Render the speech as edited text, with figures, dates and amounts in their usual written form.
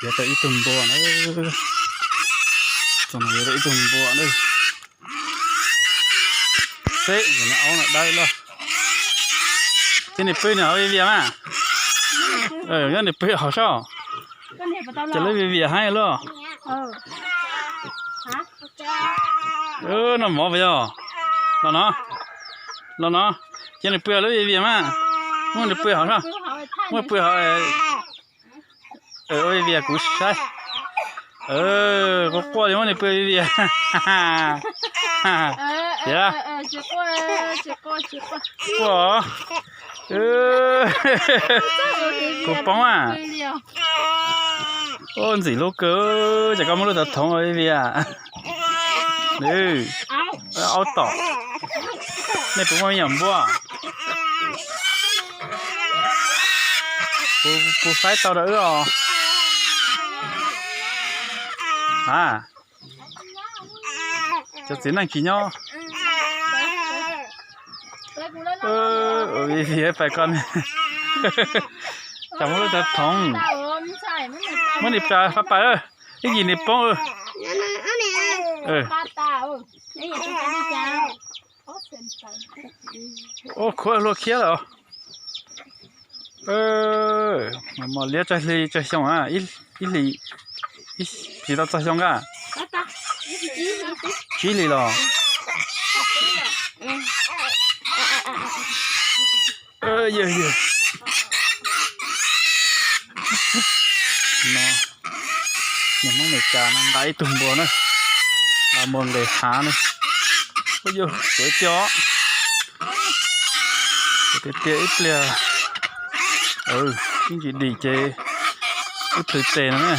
giờ tới ít tuần bò nữa tuần này tới ít tuần bò nữa thế giờ nó áo lại đây lo cái này pơi nào bây giờ mà cái này pơi hảo saoจะเล่นเบียร์ให้เหรอน้ำหมอไปย่อแล้วเนาะจะในเปลือกแล้วเบียร์มามันในเปลือกเหรอมันเปลือกเบียร์กูใช่ก็ปล่อยมันในเปลือกเบียร์เดี๋ยวกูป้องอ่ะโอ้ยสิลูกเก๋จะก็ไม่รู้จะท้องอะไรเบียนี่เอาต่อนี่ผมไม่ยอมบัวกูไฟต่อได้หรอจะสินั่งขี้เนาะเบียไปก่อนจะไม่รู้จะท้องมันนี่ปลาไปยี่กี่นี่ป้องโอ้ขวดโลเคียเหรอมาเลี้ยจะช่องอ่ะอีหลี几道这香干？几里了？呀，nó mong để trả nó đáy tùng bò nữa, là mong để há nữa, ôi yo, cái chó, cái ít lìa, cái gì đi chơi, ít thời tệ nữa.